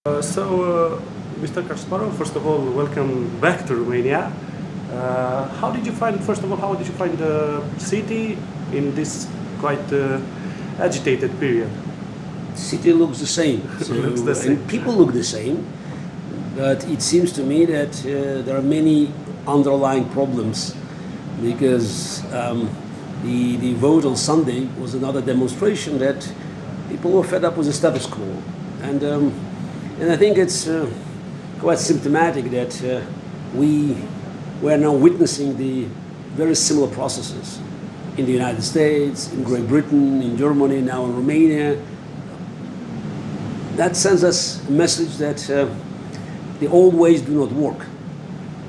Mr. Kasparov, first of all, welcome back to Romania. How did you find the city in this quite agitated period? City looks the same, Looks the same. and people look the same, but it seems to me that there are many underlying problems because the vote on Sunday was another demonstration that people were fed up with the status quo, and I think it's quite symptomatic that we are now witnessing the very similar processes in the United States, in Great Britain, in Germany, now in Romania. That sends us a message that the old ways do not work,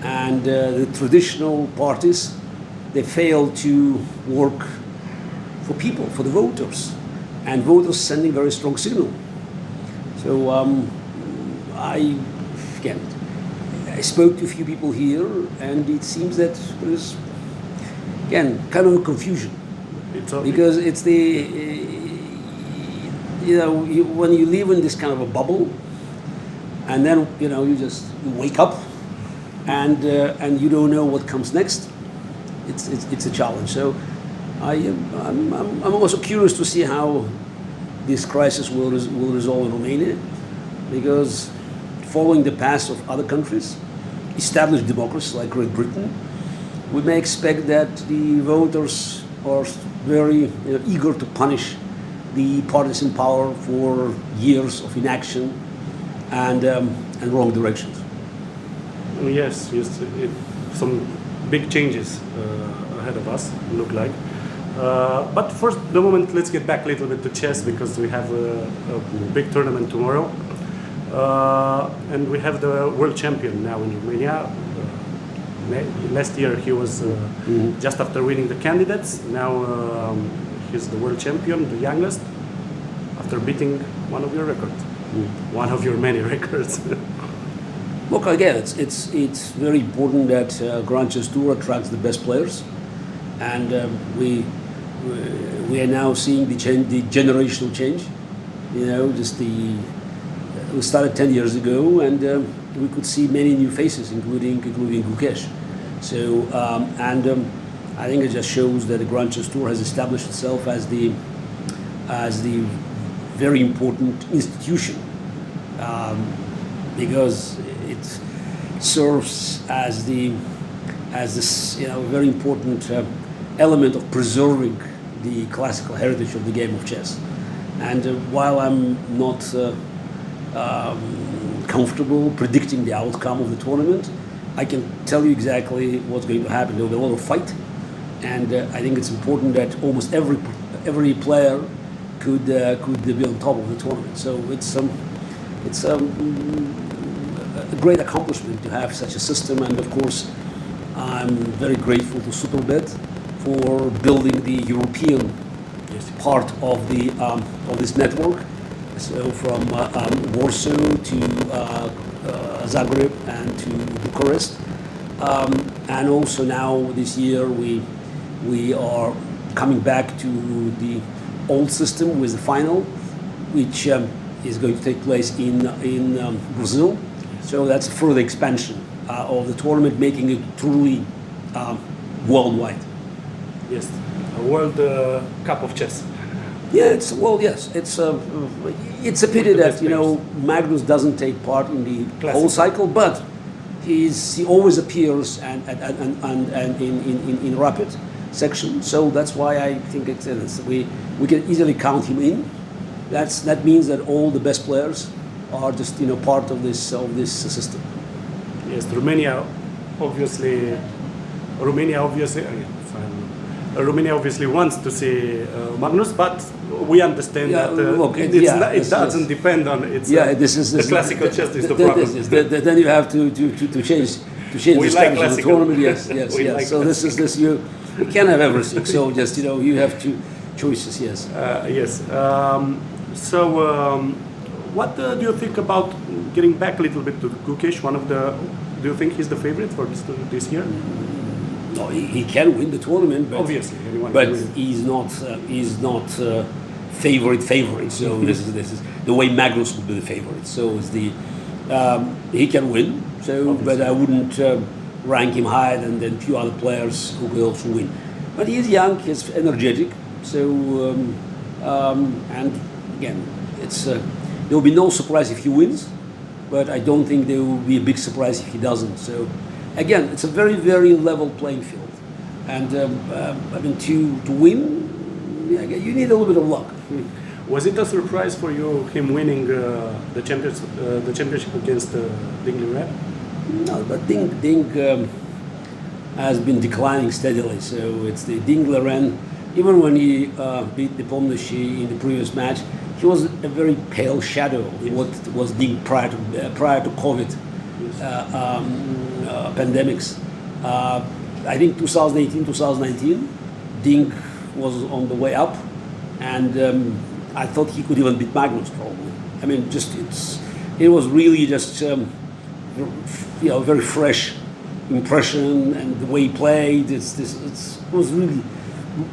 and the traditional parties, they fail to work for people, for the voters, and voters sending very strong signal. So I spoke to a few people here, and it seems that there is, again, kind of a confusion. Because it's the, when you live in this kind of a bubble, and then, you wake up, and you don't know what comes next, it's a challenge. So I'm also curious to see how this crisis will resolve in Romania, because following the path of other countries, established democracies like Great Britain, we may expect that the voters are very eager to punish the parties in power for years of inaction and wrong directions. Yes, some big changes ahead of us, look like. But first, the moment, let's get back a little bit to chess, because we have a big tournament tomorrow. And we have the world champion now in Romania. Last year he was just after winning the candidates. Now he's the world champion, the youngest, after beating one of your records, one of your many records. Look, again, it's very important that Grand Chess Tour attracts the best players, and we are now seeing the generational change. We started 10 years ago, and we could see many new faces, including Gukesh. So, I think it just shows that the Grand Chess Tour has established itself as the very important institution, because it serves as this very important element of preserving the classical heritage of the game of chess. And while I'm not comfortable predicting the outcome of the tournament, I can tell you exactly what's going to happen. There will be a lot of fight, and I think it's important that almost every player could be on top of the tournament. So it's a great accomplishment to have such a system, and of course I'm very grateful to Superbet for building the European part of this network. So from Warsaw to Zagreb and to Bucharest, and also now this year we are coming back to the old system with the final, which is going to take place in Brazil. So that's a further expansion of the tournament, making it truly worldwide. Yes, a World Cup of Chess. Yeah, it's a pity that Magnus doesn't take part in the whole cycle, but he always appears and in rapid section. So that's why I think we can easily count him in. That means that all the best players are just part of this system. Yes, Romania obviously wants to see Magnus, but we understand that it doesn't depend on it. The classical chess is the problem. Then you have to change the strategy of the tournament. Yes. So you can't have everything. So just you have two choices. Yes. Yes. What do you think about getting back a little bit to Gukesh? Do you think he's the favorite for this year? No, he can win the tournament, but obviously, he's not favorite. So this is the way Magnus would be the favorite. So it's he can win. So, Obviously. but I wouldn't rank him higher than few other players who will also win. But he's young, he's energetic. So and again, there will be no surprise if he wins, but I don't think there will be a big surprise if he doesn't. So again, it's a very, very level playing field, and I mean to win, you need a little bit of luck. Was it a surprise for you him winning the championship against Ding Liren? No, but Ding has been declining steadily. So it's the Ding Liren. Even when he beat the Pomnishi in the previous match, he was a very pale shadow of what was Ding prior to COVID pandemics. I think 2018, 2019, Ding was on the way up, and I thought he could even beat Magnus probably. I mean, it was really just very fresh impression, and the way he played, it was really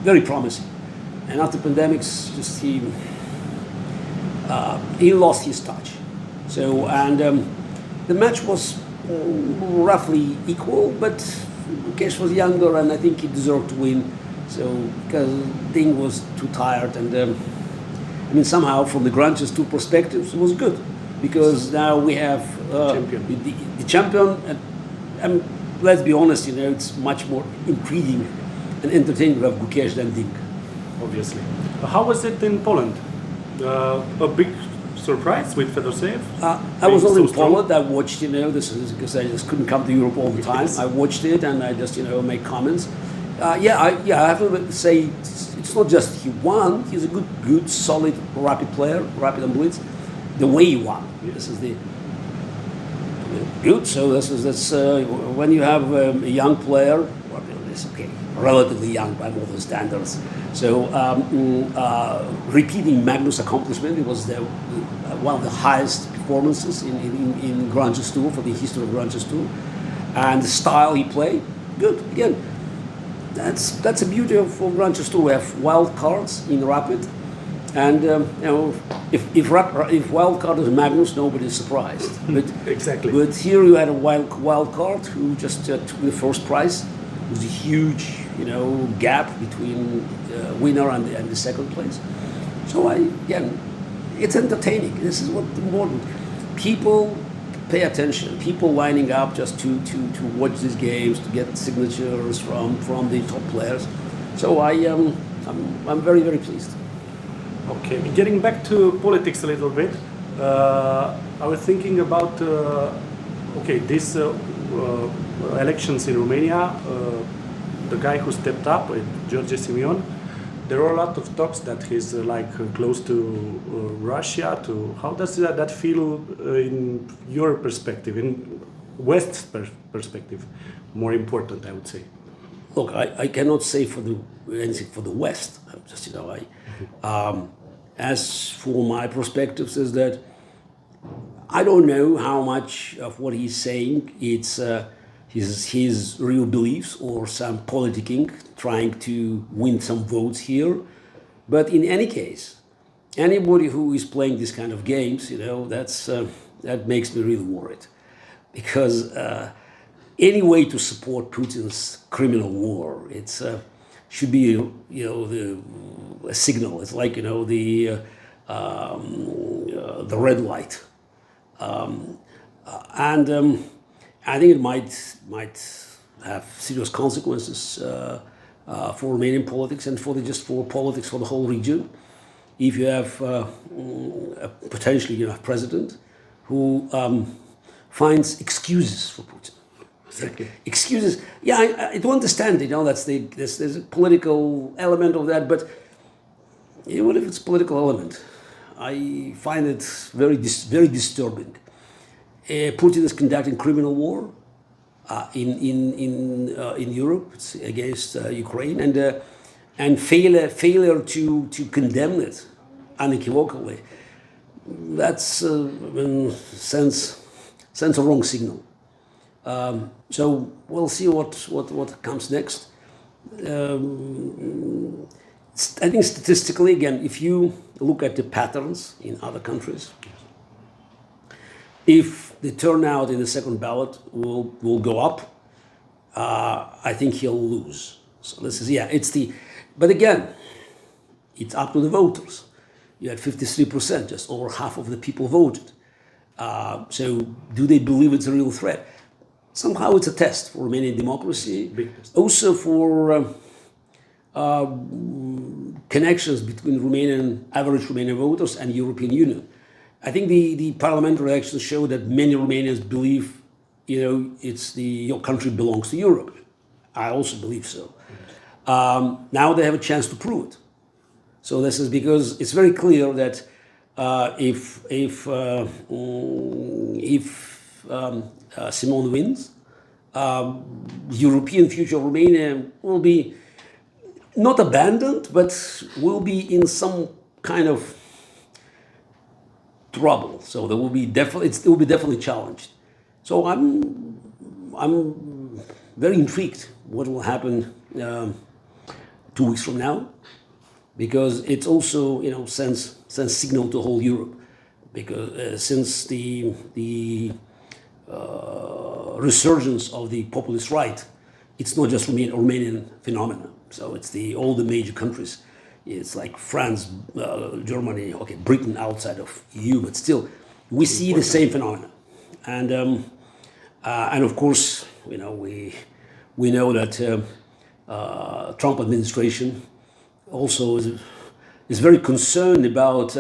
very promising. And after pandemics, he lost his touch. So the match was roughly equal, but Kesh was younger, and I think he deserved to win. So because Ding was too tired, and I mean somehow from the Grand Chess 2 perspective, it was good because now we have the champion, and let's be honest, it's much more intriguing and entertaining to have Gukesh than Ding. Obviously. How was it in Poland? A big surprise with Fedorsev? I was not in Poland. I watched, this is because I just couldn't come to Europe all the time. Yes. I watched it and I just, make comments. I have to say it's not just he won. He's a good, solid, rapid player, rapid and blitz. The way he won. This is good. So that's when you have a young player. It's okay, relatively young by modern standards. So repeating Magnus' accomplishment, it was one of the highest performances in Grand Chess 2 for the history of Grand Chess 2, and the style he played, good. Again, that's a beauty of Grand Chess 2. We have wild cards in rapid, and if wild card is Magnus, nobody's surprised. But exactly. But here you had a wild card who just took the first prize. It was a huge, gap between the winner and the second place. So again, it's entertaining. This is what important. People pay attention. People lining up just to watch these games, to get signatures from the top players. So I'm very, very pleased. Okay, getting back to politics a little bit, I was thinking about this elections in Romania. The guy who stepped up, George Simeon, there are a lot of talks that he's close to Russia. How does that feel in your perspective, in West's perspective? More important, I would say. Look, I cannot say anything for the West. Just as for my perspectives, is that I don't know how much of what he's saying it's his real beliefs or some politicking, trying to win some votes here. But in any case, anybody who is playing this kind of games, that makes me really worried, because any way to support Putin's criminal war, should be a signal. It's like the red light, and I think it might have serious consequences for Romanian politics and for politics for the whole region. If you have potentially president who finds excuses for Putin. Exactly. Excuses. Yeah, I do understand. There's a political element of that, but even if it's a political element, I find it very disturbing. Putin is conducting criminal war in Europe against Ukraine, and failure to condemn it unequivocally. That's sends a wrong signal. So we'll see what comes next. I think statistically, again, if you look at the patterns in other countries. If the turnout in the second ballot will go up, I think he'll lose. So this is, but again, it's up to the voters. You had 53%, just over half of the people voted. So do they believe it's a real threat? Somehow it's a test for Romanian democracy. Big test. Also for connections between average Romanian voters and European Union. I think the parliamentary elections show that many Romanians believe, your country belongs to Europe. I also believe so. Now they have a chance to prove it. So this is because it's very clear that if Simon wins, European future of Romania will be not abandoned, but will be in some kind of trouble. So there will be definitely challenged. So I'm very intrigued what will happen 2 weeks from now, because it's also sends signal to whole Europe, because since the resurgence of the populist right, it's not just Romanian phenomenon. So it's all the major countries. It's like France, Germany, Britain outside of EU, but still, we see the same phenomena. And of course, we know that Trump administration also is very concerned about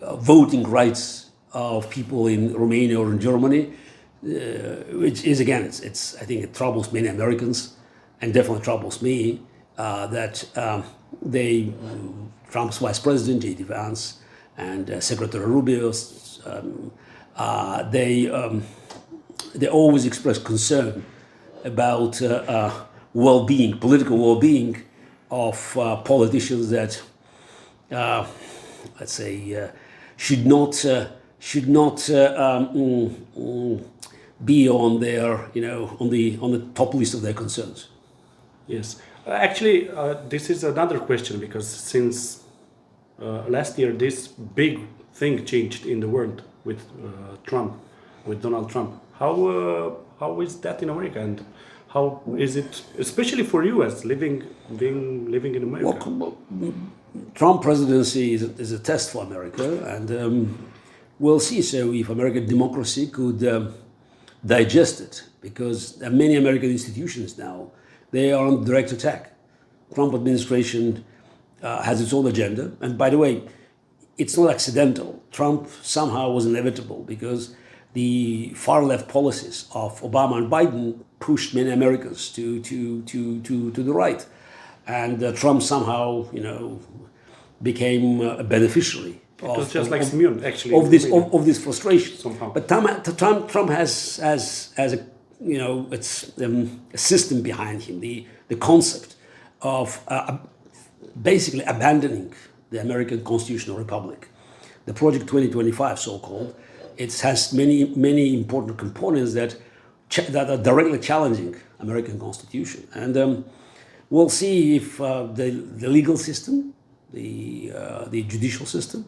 voting rights of people in Romania or in Germany, which is, again, I think it troubles many Americans, and definitely troubles me, that Trump's vice president, J.D. Vance, and Secretary Rubio, they always express concern about well-being, political well-being of politicians that, let's say, should not be on their, on the top list of their concerns. Yes, actually, this is another question, because since last year, this big thing changed in the world with Donald Trump. How is that in America, and how is it, especially for you as living in America? Well, Trump presidency is a test for America, and we'll see. So if American democracy could digest it, because many American institutions now, they are on direct attack. Trump administration has its own agenda, and by the way, it's not accidental. Trump somehow was inevitable, because the far left policies of Obama and Biden pushed many Americans to the right, and Trump somehow became a beneficiary. It was just like Simeon, actually, of this frustration. Somehow. But Trump has a it's a system behind him, the concept of basically abandoning the American constitutional republic. The Project 2025, so-called, it has many important components that are directly challenging American Constitution. And we'll see if the legal system, the judicial system,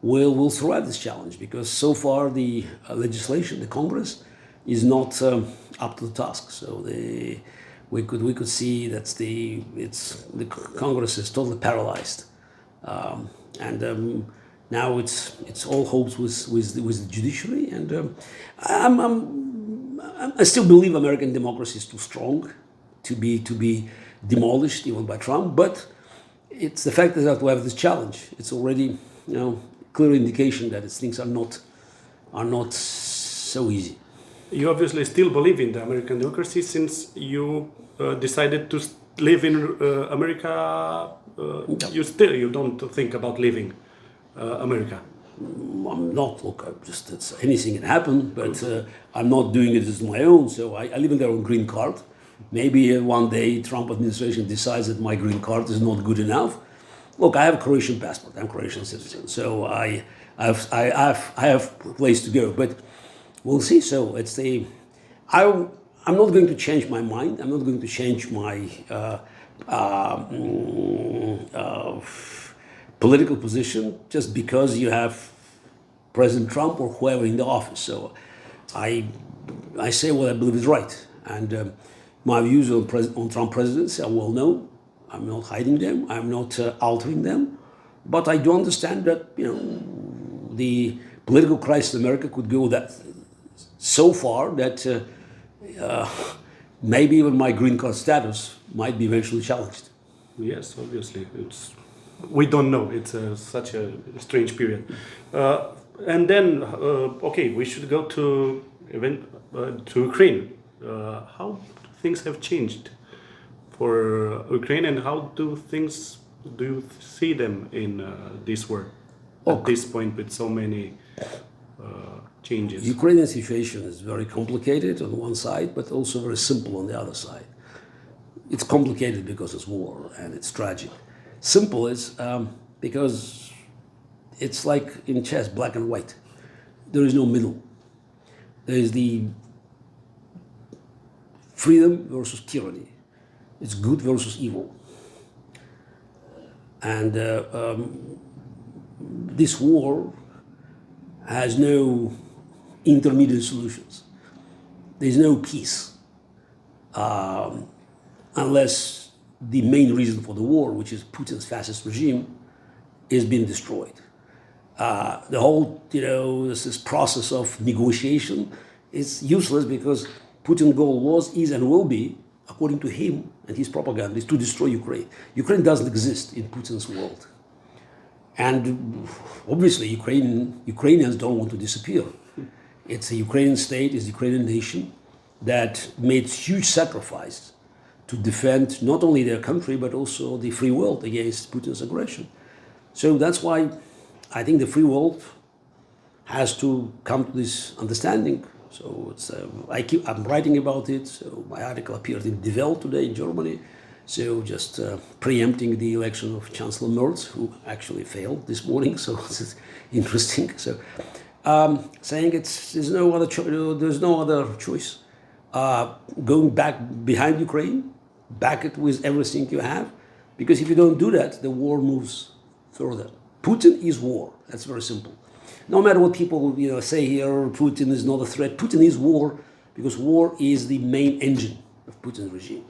will survive this challenge, because so far the legislation, the Congress, is not up to the task. So we could see that the Congress is totally paralyzed, and now it's all hopes with the judiciary. And I still believe American democracy is too strong to be demolished even by Trump. But it's the fact that we have this challenge. It's already clear indication that things are not so easy. You obviously still believe in the American democracy, since you decided to live in America. You don't think about leaving America. I'm not. Look, anything can happen, but I'm not doing it as my own. So I live in there on green card. Maybe one day Trump administration decides that my green card is not good enough. Look, I have a Croatian passport. I'm a Croatian citizen, so I have a place to go. But we'll see. So I'm not going to change my mind. I'm not going to change political position just because you have President Trump or whoever in the office. So I say what I believe is right. And my views on Trump presidency are well known. I'm not hiding them. I'm not altering them. But I do understand that, the political crisis in America could go that so far that maybe even my green card status might be eventually challenged. Yes, obviously. We don't know. It's such a strange period. And then, okay, we should go to Ukraine. How things have changed for Ukraine, and how do you see them in this war at this point with so many changes? Ukrainian situation is very complicated on one side, but also very simple on the other side. It's complicated because it's war and it's tragic. Simple is because it's like in chess, black and white. There is no middle. There is the freedom versus tyranny. It's good versus evil. And this war has no intermediate solutions. There's no peace unless the main reason for the war, which is Putin's fascist regime, is being destroyed. The whole, this process of negotiation is useless because Putin's goal was, is, and will be, according to him and his propaganda, is to destroy Ukraine. Ukraine doesn't exist in Putin's world. And obviously, Ukrainians don't want to disappear. It's a Ukrainian state, it's a Ukrainian nation that made huge sacrifice to defend not only their country, but also the free world against Putin's aggression. So that's why I think the free world has to come to this understanding. So it's, I'm writing about it. So my article appeared in Die Welt today in Germany. So just preempting the election of Chancellor Merz, who actually failed this morning. So this is interesting. So saying there's no other choice. Going back behind Ukraine, back it with everything you have, because if you don't do that, the war moves further. Putin is war. That's very simple. No matter what people say here, Putin is not a threat. Putin is war because war is the main engine of Putin's regime.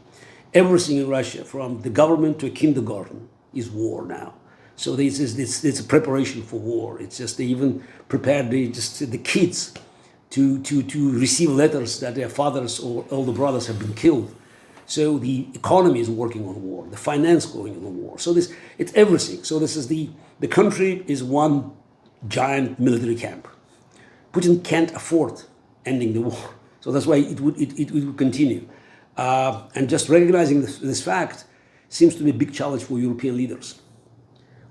Everything in Russia, from the government to a kindergarten, is war now. So it's a preparation for war. It's just they even prepared the kids to receive letters that their fathers or older brothers have been killed. So the economy is working on war, the finance going on war. So it's everything. So this is the country is one giant military camp. Putin can't afford ending the war. So that's why it would continue. And just recognizing this fact seems to be a big challenge for European leaders.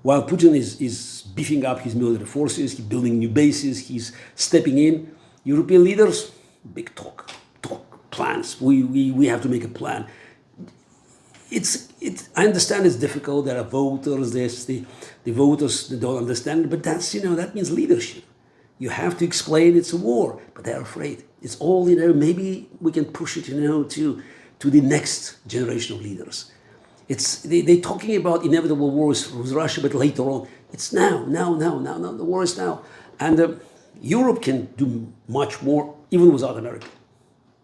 While Putin is beefing up his military forces, he's building new bases, he's stepping in, European leaders, big talk, plans. We have to make a plan. I understand it's difficult. There are voters. The voters they don't understand. But that means leadership. You have to explain it's a war, but they're afraid. It's all maybe we can push it to the next generation of leaders. They're talking about inevitable wars with Russia, but later on. It's now. The war is now, and Europe can do much more even without America.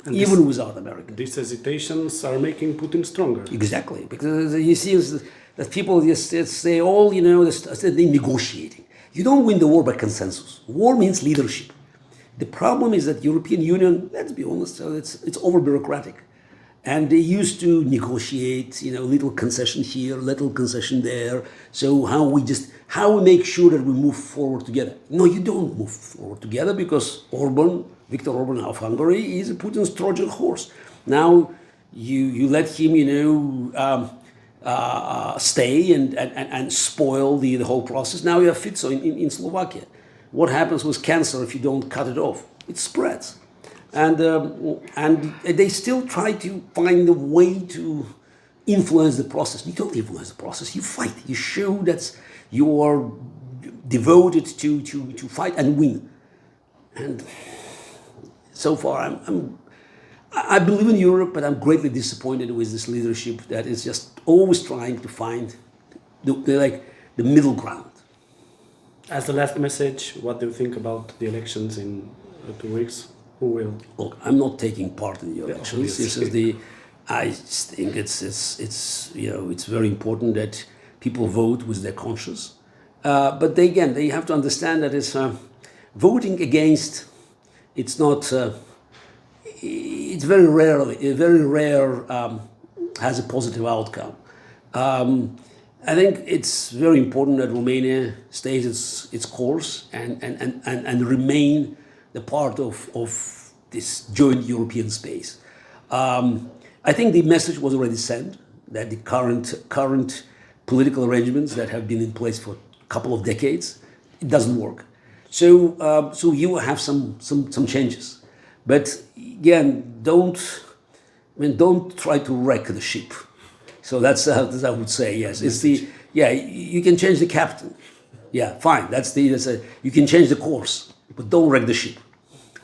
These hesitations are making Putin stronger. Exactly, because you see that people they all they're negotiating. You don't win the war by consensus. War means leadership. The problem is that European Union, let's be honest, it's over bureaucratic, and they used to negotiate, little concession here, little concession there. So how we make sure that we move forward together? No, you don't move forward together because Viktor Orban of Hungary is Putin's Trojan horse. Now you let him, stay and spoil the whole process. Now you have Fico in Slovakia. What happens with cancer if you don't cut it off? It spreads. And they still try to find a way to influence the process. You don't influence the process. You fight. You show that you are devoted to fight and win. And so far, I believe in Europe, but I'm greatly disappointed with this leadership that is just always trying to find the middle ground. As the last message, what do you think about the elections in 2 weeks? Who will? Look, I'm not taking part in the elections. This is obviously. I just think it's very important that people vote with their conscience. But they have to understand that it's voting against. It's not. It's very rare has a positive outcome. I think it's very important that Romania stays its course and remain the part of this joint European space. I think the message was already sent that the current political arrangements that have been in place for a couple of decades, it doesn't work. So you have some changes, but again, don't try to wreck the ship. So that's I would say, yes. It's you can change the captain. Yeah, fine. You can change the course, but don't wreck the ship.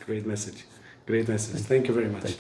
Great message. Great message. Thank you very much.